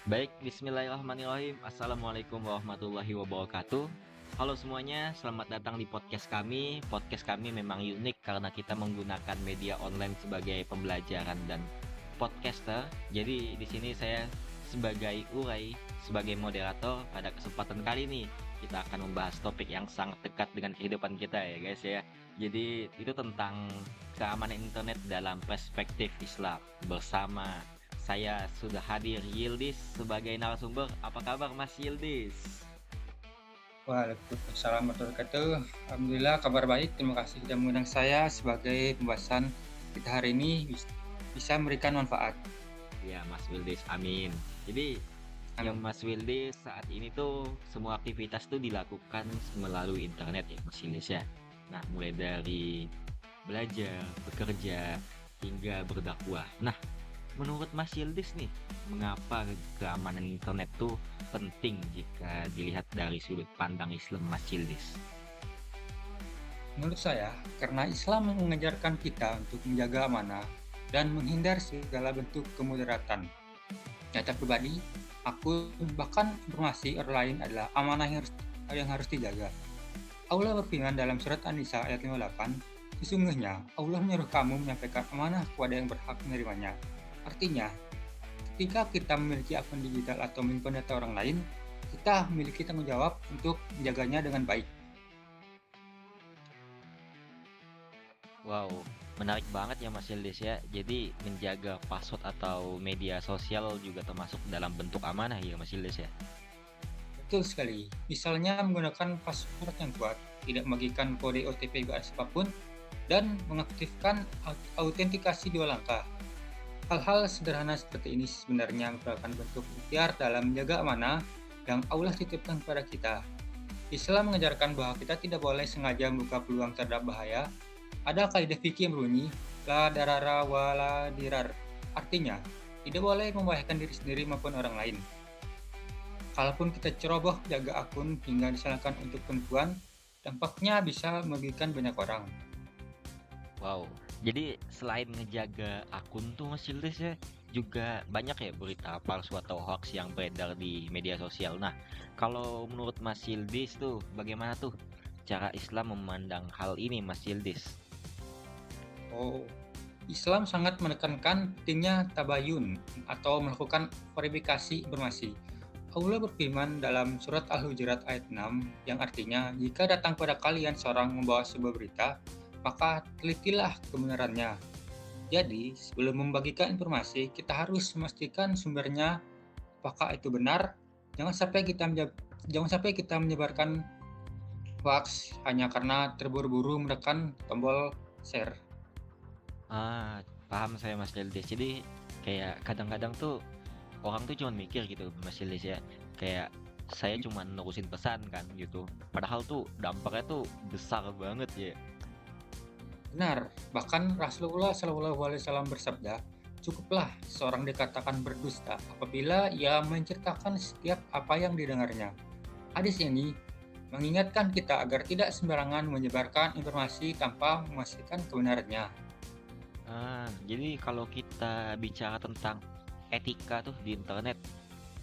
Baik, bismillahirrahmanirrahim. Assalamualaikum warahmatullahi wabarakatuh. Halo semuanya, selamat datang di podcast kami. Podcast kami memang unik karena kita menggunakan media online sebagai pembelajaran dan podcaster. Jadi di sini saya sebagai Urai, sebagai moderator pada kesempatan kali ini kita akan membahas topik yang sangat dekat dengan kehidupan kita ya guys ya. Jadi itu tentang keamanan internet dalam perspektif Islam bersama saya sudah hadir Yildiz sebagai narasumber. Apa kabar Mas Yildiz? Waalaikumsalam warahmatullahi wabarakatuh. Alhamdulillah kabar baik. Terima kasih sudah mengundang saya sebagai pembahasan kita hari ini bisa memberikan manfaat. Ya Mas Yildiz, amin. Jadi yang Amin. Mas Yildiz saat ini tuh semua aktivitas tuh dilakukan melalui internet ya Mas Yildiz ya. Nah mulai dari belajar, bekerja, hingga berdakwah. Nah menurut Mas Yildiz nih, mengapa keamanan internet tuh penting jika dilihat dari sudut pandang Islam Mas Yildiz? Menurut saya, karena Islam mengajarkan kita untuk menjaga amanah dan menghindar segala bentuk kemudaratan. Data pribadi, akun, bahkan informasi orang lain adalah amanah yang harus dijaga. Allah berfirman dalam surat An-Nisa ayat 58, sesungguhnya Allah menyuruh kamu menyampaikan amanah kepada yang berhak menerimanya. Artinya, ketika kita memiliki akun digital atau menyimpan data orang lain, kita memiliki tanggung jawab untuk menjaganya dengan baik. Wow, menarik banget ya Mas Yildiz ya. Jadi menjaga password atau media sosial juga termasuk dalam bentuk amanah ya Mas Yildiz ya. Betul sekali. Misalnya menggunakan password yang kuat, tidak membagikan kode OTP ke siapapun, dan mengaktifkan autentikasi dua langkah. Hal-hal sederhana seperti ini sebenarnya merupakan bentuk ikhtiar dalam menjaga amanah yang Allah titipkan kepada kita. Islam mengajarkan bahwa kita tidak boleh sengaja membuka peluang terhadap bahaya. Ada kaidah fikih yang berbunyi, la darara wa la dirar. Artinya, tidak boleh membahayakan diri sendiri maupun orang lain. Kalaupun kita ceroboh jaga akun hingga disalahkan untuk penipuan, dampaknya bisa merugikan banyak orang. Wow. Jadi selain ngejaga akun tuh Mas Yildiz ya, juga banyak ya berita palsu atau hoax yang beredar di media sosial. Nah, kalau menurut Mas Yildiz tuh bagaimana tuh cara Islam memandang hal ini Mas Yildiz? Oh, Islam sangat menekankan pentingnya tabayun atau melakukan verifikasi informasi. Allah berfirman dalam surat Al-Hujurat ayat 6 yang artinya, jika datang pada kalian seorang membawa sebuah berita, maka telitilah kebenarannya. Jadi, sebelum membagikan informasi, kita harus memastikan sumbernya apakah itu benar. Jangan sampai kita menyebarkan hoax hanya karena terburu-buru menekan tombol share. Ah, paham saya Mas Yildiz. Jadi kayak kadang-kadang tuh orang tuh cuma mikir gitu Mas Yildiz ya. Kayak saya cuma nerusin pesan kan gitu. Padahal tuh dampaknya tuh besar banget ya. Benar, bahkan Rasulullah Shallallahu Alaihi Wasallam bersabda, cukuplah seorang dikatakan berdusta apabila ia menceritakan setiap apa yang didengarnya. Hadis ini mengingatkan kita agar tidak sembarangan menyebarkan informasi tanpa memastikan kebenarannya. Ah, jadi kalau kita bicara tentang etika tuh di internet,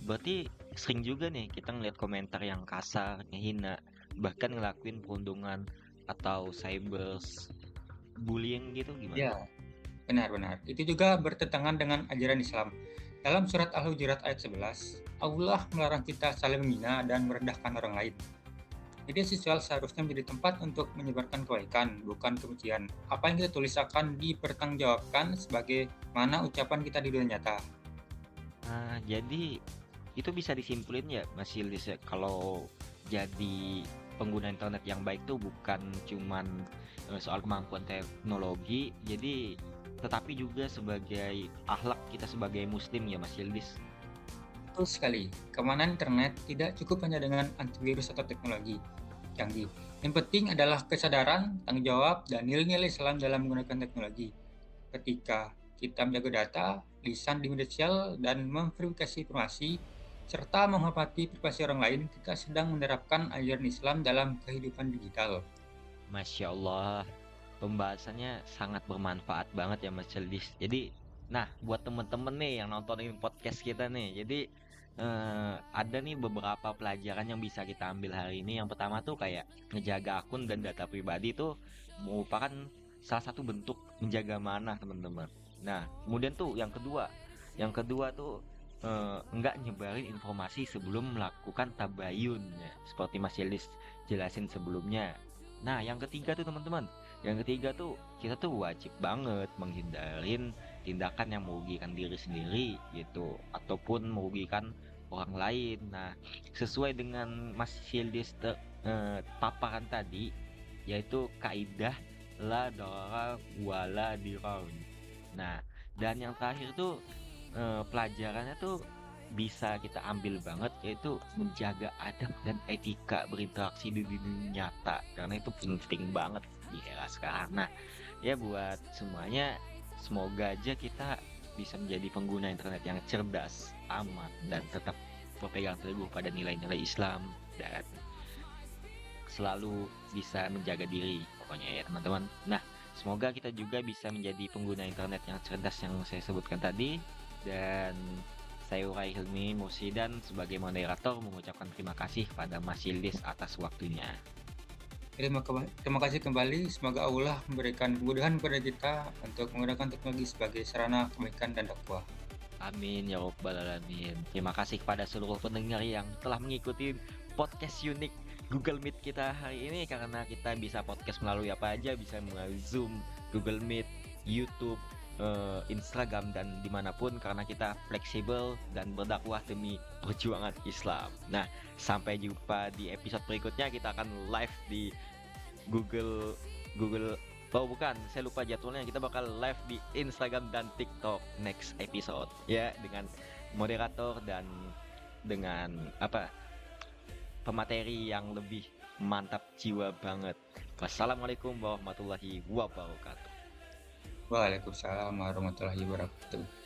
berarti sering juga nih kita ngeliat komentar yang kasar, ngehina, bahkan ngelakuin perundungan atau cyberbullying gitu gimana? Ya, benar-benar. Itu juga bertentangan dengan ajaran Islam. Dalam surat Al-Hujurat ayat 11, Allah melarang kita saling menghina dan merendahkan orang lain. Media sosial seharusnya menjadi tempat untuk menyebarkan kebaikan, bukan kebencian. Apa yang kita tulis akan dipertanggungjawabkan sebagai mana ucapan kita di dunia nyata. Ah, jadi itu bisa disimpulin ya Mas Yildiz ya, kalau jadi pengguna internet yang baik tuh bukan cuman soal kemampuan teknologi, jadi tetapi juga sebagai akhlak kita sebagai muslim ya Mas Yildiz. Betul sekali, keamanan internet tidak cukup hanya dengan antivirus atau teknologi canggih. Yang penting adalah kesadaran, tanggung jawab, dan nilai-nilai Islam dalam menggunakan teknologi. Ketika kita menjaga data, lisan di media sosial, dan memverifikasi informasi, serta menghormati privasi orang lain, kita sedang menerapkan ajaran Islam dalam kehidupan digital. Masya Allah, pembahasannya sangat bermanfaat banget ya Mas Yildiz. Jadi, nah buat temen-temen nih yang nontonin podcast kita nih, jadi ada nih beberapa pelajaran yang bisa kita ambil hari ini. Yang pertama tuh kayak ngejaga akun dan data pribadi tuh merupakan salah satu bentuk menjaga amanah, teman-teman. Nah, kemudian tuh yang kedua tuh enggak nyebarin informasi sebelum melakukan tabayun ya, seperti Mas Yelis jelasin sebelumnya. Nah, yang ketiga tuh teman-teman, yang ketiga tuh kita tuh wajib banget menghindarin tindakan yang merugikan diri sendiri gitu ataupun merugikan orang lain. Nah, sesuai dengan Mas Yildiz paparan tadi, yaitu kaidah la darara wala dirar. Nah, dan yang terakhir tuh pelajarannya tuh bisa kita ambil banget, yaitu menjaga adab dan etika berinteraksi di dunia nyata karena itu penting banget di era sekarang. Nah, ya buat semuanya, semoga aja kita bisa menjadi pengguna internet yang cerdas, aman, dan tetap berpegang teguh pada nilai-nilai Islam dan selalu bisa menjaga diri pokoknya ya teman-teman. Nah, semoga kita juga bisa menjadi pengguna internet yang cerdas yang saya sebutkan tadi. Dan saya Urai Hilmi Mursidan sebagai moderator mengucapkan terima kasih kepada Mas Yildiz atas waktunya. Terima kasih kembali. Semoga Allah memberikan kemudahan kepada kita untuk menggunakan teknologi sebagai sarana kebaikan dan dakwah. Amin ya rabbal alamin. Terima kasih kepada seluruh pendengar yang telah mengikuti podcast unik Google Meet kita hari ini, karena kita bisa podcast melalui apa aja, bisa melalui Zoom, Google Meet, YouTube, Instagram, dan dimanapun, karena kita fleksibel dan berdakwah demi perjuangan Islam. Nah, sampai jumpa di episode berikutnya. Kita akan live di Google Oh bukan, saya lupa jadwalnya. Kita bakal live di Instagram dan TikTok next episode ya, dengan moderator dan dengan pemateri yang lebih mantap jiwa banget. Wassalamualaikum warahmatullahi wabarakatuh. Waalaikumsalam warahmatullahi wabarakatuh.